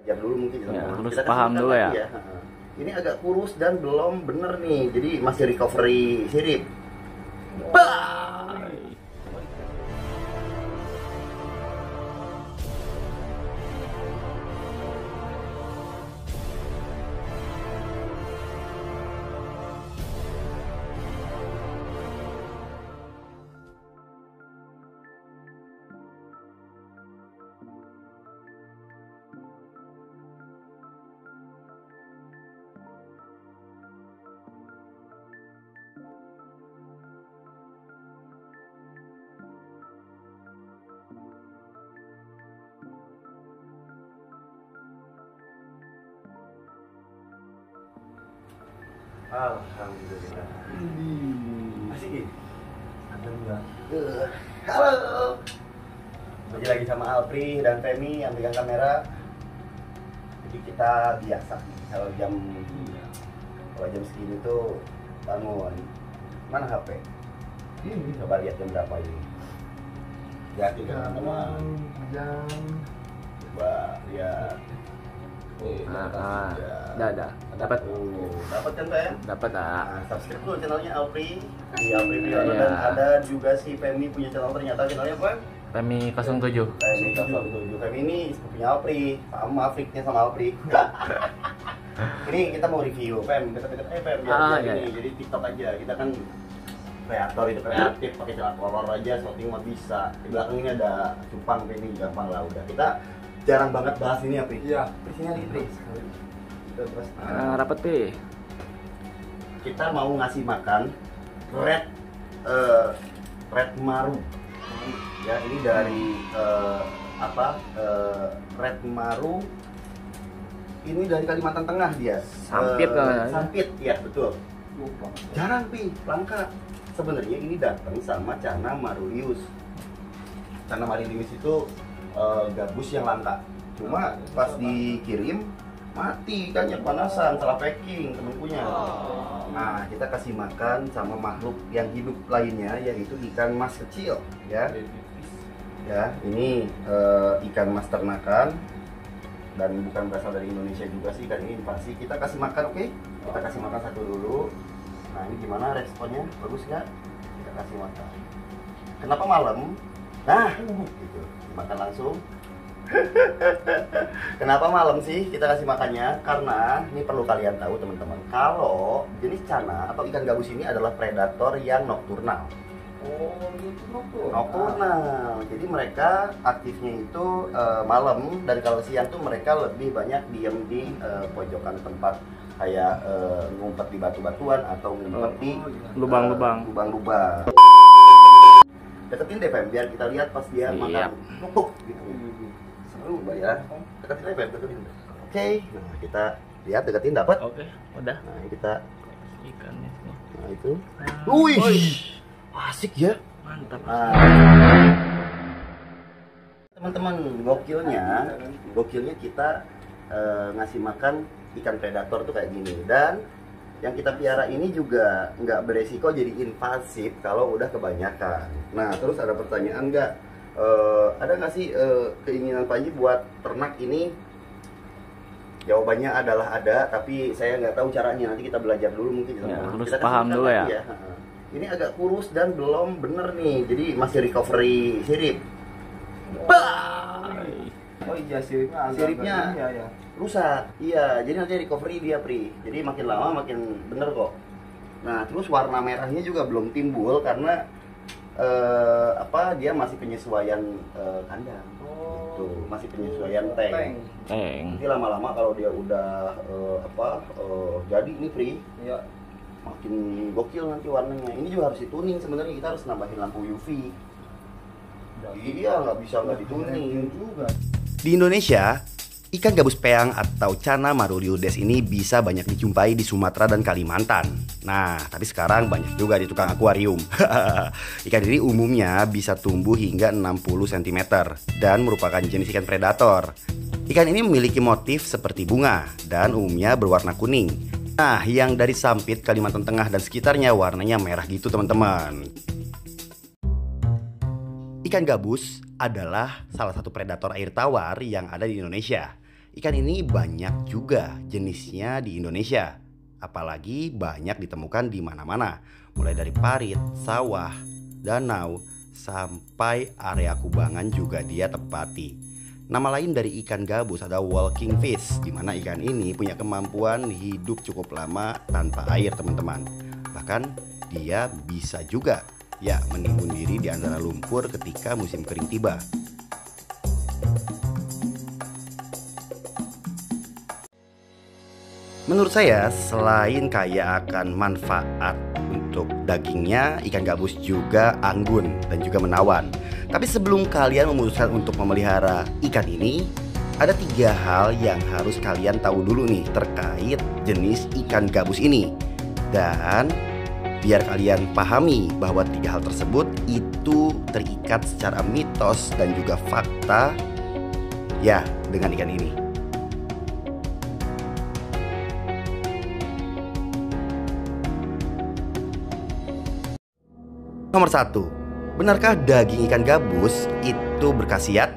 Ya dulu mungkin ya, harus kita paham dulu ya. Ini agak kurus dan belum bener nih, jadi masih recovery sirip. Bah! Alhamdulillah. Masih gini? Alhamdulillah. Halo. Masih lagi sama Alpri dan Femi yang pegang kamera. Jadi kita biasa kalau jam segini tuh bangun. Mana HP? Ini coba lihat jam berapa ini. Ya, teman-teman. Jam. Coba lihat. Dapat Dapat kan Pak? dapat Nah, subscribe dulu channelnya Alpri. Di Alpri Wiono dan ada juga si Femi punya channel, ternyata channelnya apa? Femi 07. Femi 07. Femi ini sepupunya Alpri, sama Afriknya sama Alpri. Ini kita mau review, Fem, deket-deket Fem biar iya. ini. Jadi TikTok aja, kita kan kreator itu kreatif, pakai celana kolor aja, shooting mah bisa. Di belakang ini ada cupang, ini gampang lah udah. Kita jarang banget bahas ini ya, Pri. Iya. Prisnya lagi, Pri. Terus, Rapat Pi. kita mau ngasih makan red maru. Ya, ini dari red maru. Ini dari Kalimantan Tengah dia. Sampit kan? Sampit, ya betul. Jarang Pi, langka. Sebenarnya ini datang sama Channa Marulius. Channa Marulius itu gabus yang langka. Cuma pas dikirim mati kan, ya panasan, salah packing temen punya. Nah, kita kasih makan sama makhluk yang hidup lainnya, yaitu ikan mas kecil, ya. Ya, ini ikan mas ternakan dan bukan berasal dari Indonesia juga sih, ikan ini invasi. Kita kasih makan, oke? Kita kasih makan satu dulu. Nah, ini gimana responnya? Bagus nggak? Kita kasih makan. Kenapa malam? Nah, gitu. Makan langsung. Kenapa malam sih kita kasih makannya? Karena ini perlu kalian tahu teman-teman, kalau jenis Channa atau ikan gabus ini adalah predator yang nokturnal. Oh, itu Nokturnal. Jadi mereka aktifnya itu malam, dan kalau siang tuh mereka lebih banyak diem di pojokan tempat, kayak ngumpet di batu-batuan atau ngumpet di Lubang-lubang. lubang-lubang. Deketin deh Pem, biar kita lihat pas dia makan nukuk gitu. Seru Mbak ya. Deketin deh Pem, deketin. Oke, nah kita lihat, deketin, dapat. Oke, udah. Nah, ini kita Ikannya sini. nah itu. Wih. Asik ya. Mantap. Nah, teman-teman, gokilnya kita ngasih makan ikan predator tuh kayak gini. Dan yang kita piara ini juga nggak beresiko jadi invasif kalau udah kebanyakan. Nah, terus ada pertanyaan nggak? Ada nggak sih keinginan Panji buat ternak ini? Jawabannya adalah ada, tapi saya nggak tahu caranya. Nanti kita belajar dulu mungkin. Ya, harus kita paham dulu ya. Ini agak kurus dan belum bener nih, jadi masih recovery sirip. Bah! Oh iya, siripnya Siripnya rusak. Iya, jadi nanti recovery dia, Pri. Jadi makin lama makin bener kok. Nah, terus warna merahnya juga belum timbul karena dia masih penyesuaian kandang. Gitu. Masih penyesuaian tank. Nanti lama-lama kalau dia udah jadi ini, Pri. Iya. Makin gokil nanti warnanya. Ini juga harus dituning sebenarnya, kita harus nambahin lampu UV. Iya, nggak bisa nggak dituning juga. Di Indonesia, ikan gabus peang atau Channa Marulius ini bisa banyak dijumpai di Sumatera dan Kalimantan. Nah, tapi sekarang banyak juga di tukang akuarium. Ikan ini umumnya bisa tumbuh hingga 60 cm dan merupakan jenis ikan predator. Ikan ini memiliki motif seperti bunga dan umumnya berwarna kuning. Nah, yang dari Sampit, Kalimantan Tengah dan sekitarnya warnanya merah gitu teman-teman. Ikan gabus adalah salah satu predator air tawar yang ada di Indonesia. Ikan ini banyak juga jenisnya di Indonesia. Apalagi banyak ditemukan di mana-mana, mulai dari parit, sawah, danau, sampai area kubangan juga dia tempati. Nama lain dari ikan gabus ada walking fish, di mana ikan ini punya kemampuan hidup cukup lama tanpa air, teman-teman. Bahkan dia bisa juga menimbun diri di antara lumpur ketika musim kering tiba. Menurut saya, selain kaya akan manfaat untuk dagingnya, ikan gabus juga anggun dan juga menawan. Tapi sebelum kalian memutuskan untuk memelihara ikan ini, ada 3 hal yang harus kalian tahu dulu nih terkait jenis ikan gabus ini. Dan biar kalian pahami bahwa 3 hal tersebut itu terikat secara mitos dan juga fakta dengan ikan ini. Nomor 1, benarkah daging ikan gabus itu berkhasiat?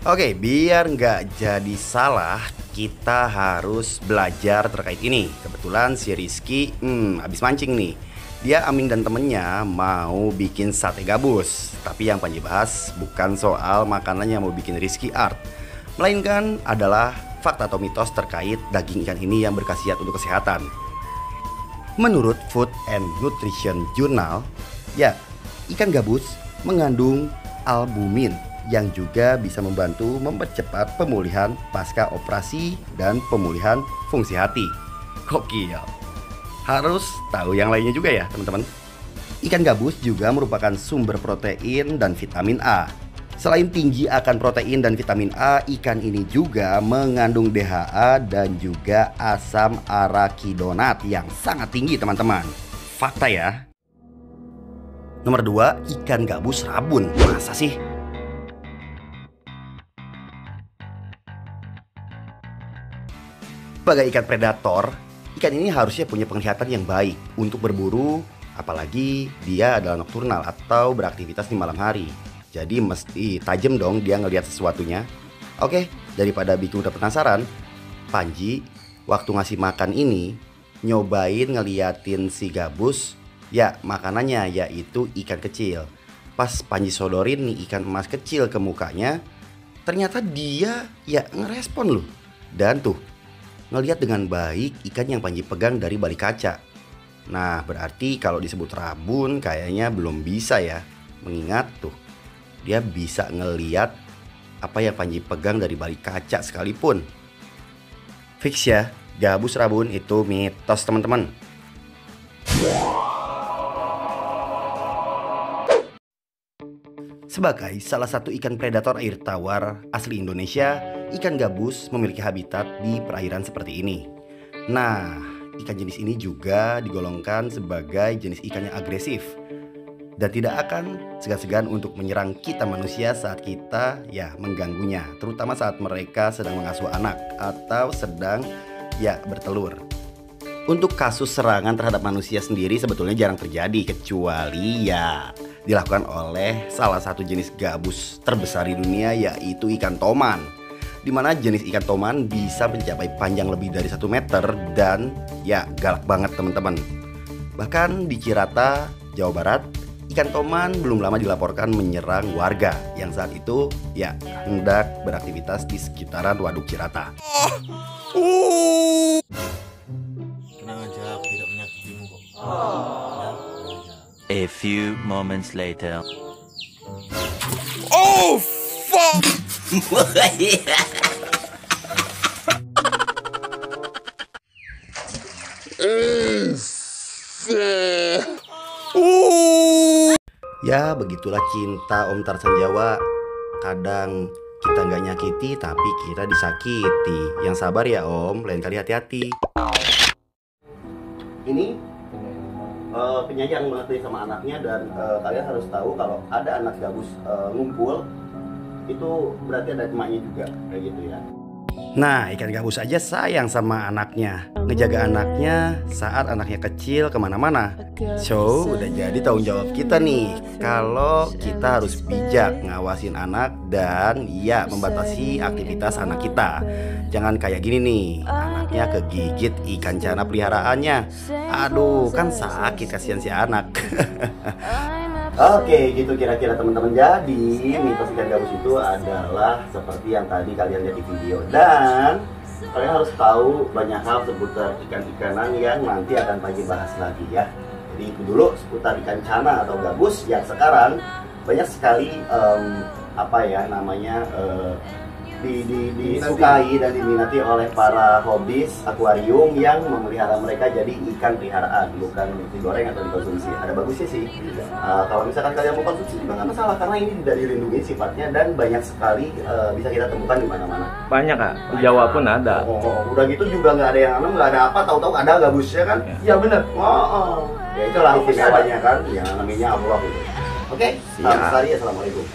Oke, biar nggak jadi salah, kita harus belajar terkait ini. Kebetulan si Rizky habis mancing nih. Dia, Aming dan temennya mau bikin sate gabus. Tapi yang Panji bahas bukan soal makanan yang mau bikin Rizky art, melainkan adalah fakta atau mitos terkait daging ikan ini yang berkhasiat untuk kesehatan. Menurut Food and Nutrition Journal, ikan gabus mengandung albumin yang juga bisa membantu mempercepat pemulihan pasca operasi dan pemulihan fungsi hati. Gokil. Harus tahu yang lainnya juga ya, teman-teman. Ikan gabus juga merupakan sumber protein dan vitamin A. Selain tinggi akan protein dan vitamin A, ikan ini juga mengandung DHA dan juga asam arakidonat yang sangat tinggi, teman-teman. Fakta ya. Nomor 2, ikan gabus rabun. Masa sih? Sebagai ikan predator, ikan ini harusnya punya penglihatan yang baik untuk berburu, apalagi dia adalah nokturnal atau beraktivitas di malam hari. Jadi mesti tajam dong dia ngelihat sesuatunya. Oke, daripada bikin udah penasaran, Panji waktu ngasih makan ini nyobain ngeliatin si gabus makanannya, yaitu ikan kecil. Pas Panji sodorin nih ikan emas kecil ke mukanya, ternyata dia ngerespon loh. Dan tuh ngelihat dengan baik ikan yang Panji pegang dari balik kaca. Nah, berarti kalau disebut rabun kayaknya belum bisa ya. Mengingat tuh dia bisa ngeliat apa yang Panji pegang dari balik kaca sekalipun. Fix ya, gabus rabun itu mitos, teman-teman. Sebagai salah satu ikan predator air tawar asli Indonesia, ikan gabus memiliki habitat di perairan seperti ini. Nah, ikan jenis ini juga digolongkan sebagai jenis ikan yang agresif dan tidak akan segan-segan untuk menyerang kita manusia saat kita mengganggunya, terutama saat mereka sedang mengasuh anak atau sedang bertelur. Untuk kasus serangan terhadap manusia sendiri sebetulnya jarang terjadi, kecuali dilakukan oleh salah satu jenis gabus terbesar di dunia, yaitu ikan toman. Dimana jenis ikan toman bisa mencapai panjang lebih dari 1 meter dan galak banget, teman-teman. Bahkan di Cirata, Jawa Barat, ikan toman belum lama dilaporkan menyerang warga yang saat itu hendak beraktivitas di sekitaran Waduk Cirata. Tenang aja, aku tidak menyakitimu kok. A few moments later. Oh, fuck! Ya, begitulah cinta Om Tarsan Jawa. Kadang kita nggak nyakiti, tapi kita disakiti. Yang sabar ya Om, lain kali hati-hati. Ini penyayang banget nih sama anaknya, dan kalian harus tahu kalau ada anak gabus ngumpul, itu berarti ada emaknya juga, kayak gitu ya. Nah, ikan gabus aja sayang sama anaknya, ngejaga anaknya saat anaknya kecil kemana-mana. So, udah jadi tanggung jawab kita nih, kalau kita harus bijak ngawasin anak dan ya membatasi aktivitas anak kita. Jangan kayak gini nih, anaknya kegigit ikan cana peliharaannya. Aduh, kan sakit, kasihan si anak. Oke, gitu kira-kira teman-teman. Jadi mitos ikan gabus itu adalah seperti yang tadi kalian lihat di video. Dan kalian harus tahu banyak hal seputar ikan-ikanan yang nanti akan Pagi bahas lagi ya. Jadi itu dulu seputar ikan cana atau gabus yang sekarang banyak sekali disukai dan diminati oleh para hobis akuarium yang memelihara mereka jadi ikan peliharaan, bukan digoreng atau dikonsumsi. Ada bagusnya sih. Kalau misalkan kalian mau konsumsi juga nggak masalah, karena ini tidak dilindungi sifatnya dan banyak sekali bisa kita temukan di mana-mana. Banyak kak, di Jawa pun ada. Udah gitu juga nggak ada yang nanam, nggak ada apa, tahu-tahu ada gabusnya kan? Iya bener. Ya itulah istimewanya kan, yang namanya Allah itu. Oke, selamat hari, assalamualaikum.